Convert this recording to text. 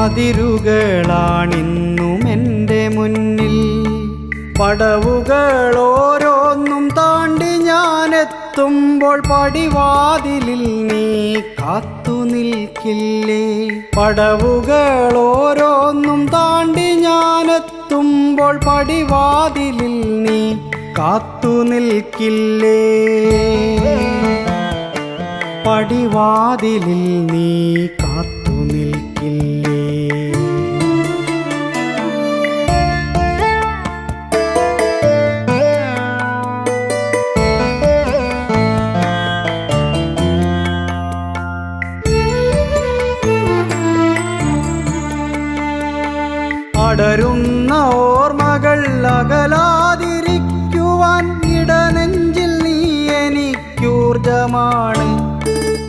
അതിരുകളാണിന്നും എൻ്റെ മുന്നിൽ. പടവുകൾ ഓരോന്നും താണ്ടി ഞാനെത്തുമ്പോൾ പടിവാതിലിൽ നീ കാത്തു നിൽക്കില്ലേ? പടവുകൾ ഓരോന്നും താണ്ടി ഞാനെത്തുമ്പോൾ പടിവാതിലിൽ നീ കാത്തു നിൽക്കില്ലേ? പടിവാതിലിൽ നീ കാത്തു നിൽക്കില്ലേ? അടരുന്ന